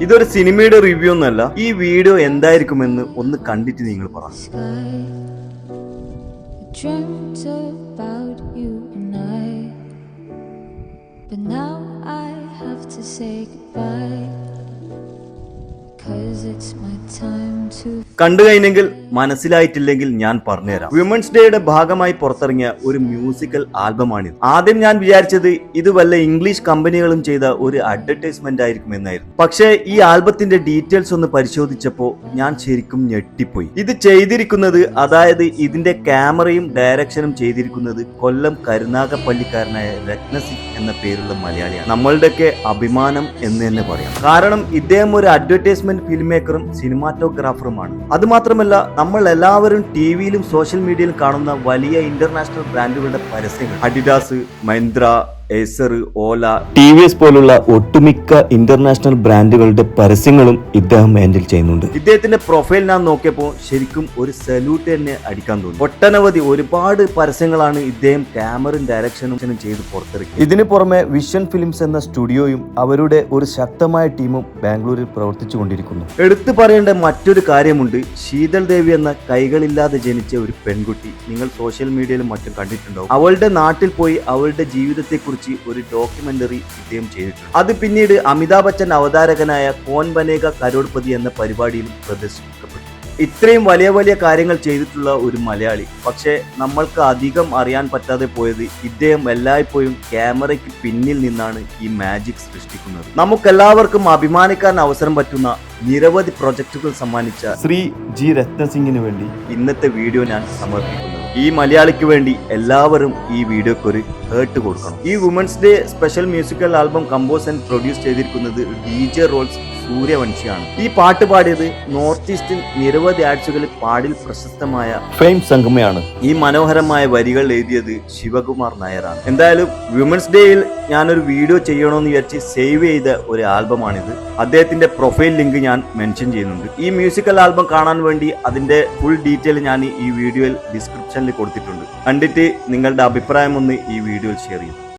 ഇതൊരു സിനിമയുടെ റിവ്യൂ ഒന്നല്ല. ഈ വീഡിയോ എന്തായിരിക്കുമെന്ന് ഒന്ന് കണ്ടിട്ട് നിങ്ങൾ പറ. But now I have to say goodbye, 'cause it's my time to. കണ്ടു കഴിഞ്ഞെങ്കിൽ മനസ്സിലായിട്ടില്ലെങ്കിൽ ഞാൻ പറഞ്ഞുതരാം. വിമൻസ് ഡേയുടെ ഭാഗമായി പുറത്തിറങ്ങിയ ഒരു മ്യൂസിക്കൽ ആൽബമാണിത്. ആദ്യം ഞാൻ വിചാരിച്ചത് ഇത് വല്ല ഇംഗ്ലീഷ് കമ്പനികളും ചെയ്ത ഒരു അഡ്വർടൈസ്മെന്റ് ആയിരിക്കും എന്നായിരുന്നു. പക്ഷേ ഈ ആൽബത്തിന്റെ ഡീറ്റെയിൽസ് ഒന്ന് പരിശോധിച്ചപ്പോൾ ഞാൻ ശരിക്കും ഞെട്ടിപ്പോയി. ഇത് ചെയ്തിരിക്കുന്നത്, അതായത് ഇതിന്റെ ക്യാമറയും ഡയറക്ഷനും ചെയ്തിരിക്കുന്നത് കൊല്ലം കരുനാഗപ്പള്ളിക്കാരനായ രത്നസിംഗ് എന്ന പേരുള്ള മലയാളിയാണ്. നമ്മളുടെയൊക്കെ അഭിമാനം എന്ന് തന്നെ പറയാം. കാരണം ഇദ്ദേഹം ഒരു അഡ്വർടൈസ്മെന്റ് ഫിലിം മേക്കറും സിനിമാറ്റോഗ്രാഫറുമാണ്. അതുമാത്രമല്ല, നമ്മൾ എല്ലാവരും ടിവിയിലും സോഷ്യൽ മീഡിയയിലും കാണുന്ന വലിയ ഇന്റർനാഷണൽ ബ്രാൻഡുകളുടെ പരസ്യങ്ങൾ, അഡിഡാസ്, മഹീന്ദ്ര, ഏസർ, ഓല, TVS പോലുള്ള ഒട്ടുമിക്ക ഇന്റർനാഷണൽ ബ്രാൻഡുകളുടെ പരസ്യങ്ങളും ഇദ്ദേഹം ഹാൻഡിൽ ചെയ്യുന്നുണ്ട്. ഇദ്ദേഹത്തിന്റെ പ്രൊഫൈൽ ഞാൻ നോക്കിയപ്പോൾ ശരിക്കും ഒരു സല്യൂട്ട് തന്നെ അടിക്കാൻ തോന്നി. ഒട്ടനവധി ഒരുപാട് പരസ്യങ്ങളാണ് ഇദ്ദേഹം ക്യാമറയും ഡയറക്ഷനും ചെയ്ത് പുറത്തിറക്കി. ഇതിന് പുറമെ വിഷൻ ഫിലിംസ് എന്ന സ്റ്റുഡിയോയും അവരുടെ ഒരു ശക്തമായ ടീമും ബാംഗ്ലൂരിൽ പ്രവർത്തിച്ചു കൊണ്ടിരിക്കുന്നു. എടുത്തു പറയേണ്ട മറ്റൊരു കാര്യമുണ്ട്. ശീതൾ ദേവി എന്ന കൈകളില്ലാതെ ജനിച്ച ഒരു പെൺകുട്ടി നിങ്ങൾ സോഷ്യൽ മീഡിയയിലും മറ്റും കണ്ടിട്ടുണ്ടാവും. അവളുടെ നാട്ടിൽ പോയി അവളുടെ ജീവിതത്തെക്കുറിച്ച് ഒരു ഡോക്യുമെന്ററി ഇദ്ദേഹം ചെയ്തിട്ടുണ്ട്. അത് പിന്നീട് അമിതാഭ് ബച്ചൻ അവതാരകനായ കോൻ ബനേഗ കരോഡ്പതി എന്ന പരിപാടിയിലും പ്രദർശിപ്പിക്കപ്പെട്ടു. ഇത്രയും വലിയ വലിയ കാര്യങ്ങൾ ചെയ്തിട്ടുള്ള ഒരു മലയാളി, പക്ഷേ നമ്മൾക്ക് അധികം അറിയാൻ പറ്റാതെ പോയത് ഇദ്ദേഹം എല്ലായ്പ്പോഴും ക്യാമറയ്ക്ക് പിന്നിൽ നിന്നാണ് ഈ മാജിക് സൃഷ്ടിക്കുന്നത്. നമുക്കെല്ലാവർക്കും അഭിമാനിക്കാൻ അവസരം പറ്റുന്ന നിരവധി പ്രൊജക്ടുകൾ സമ്മാനിച്ച ശ്രീ ജി രത്നസിംഗിന് വേണ്ടി ഇന്നത്തെ വീഡിയോ ഞാൻ സമർപ്പിക്കുന്നത്. ഈ മലയാളിക്ക് വേണ്ടി എല്ലാവരും ഈ വീഡിയോക്ക് ഒരു ഹേർട്ട് കൊടുക്കണം. ഈ women's day special musical album compose and produce ചെയ്തിരിക്കുന്നത് DJ റോൾസ് സൂര്യവംശിയാണ്. ഈ പാട്ട് പാടിയത് നോർത്ത് ഈസ്റ്റിൽ നിരവധി ആഴ്ചകളിൽ പാടിൽ പ്രശസ്തമായ ഫെയിം സംഗമയാണ്. ഈ മനോഹരമായ വരികൾ എഴുതിയത് ശിവകുമാർ നായരാണ്. എന്തായാലും വിമൻസ് ഡേയിൽ ഞാനൊരു വീഡിയോ ചെയ്യണമെന്ന് വിചാരിച്ച് സേവ് ചെയ്ത ഒരു ആൽബമാണിത്. അദ്ദേഹത്തിന്റെ പ്രൊഫൈൽ ലിങ്ക് ഞാൻ മെൻഷൻ ചെയ്യുന്നുണ്ട്. ഈ മ്യൂസിക്കൽ ആൽബം കാണാൻ വേണ്ടി അതിന്റെ ഫുൾ ഡീറ്റെയിൽ ഞാൻ ഈ വീഡിയോയിൽ ഡിസ്ക്രിപ്ഷനിൽ കൊടുത്തിട്ടുണ്ട്. കണ്ടിട്ട് നിങ്ങളുടെ അഭിപ്രായം ഒന്ന് ഈ വീഡിയോയിൽ ഷെയർ ചെയ്യും.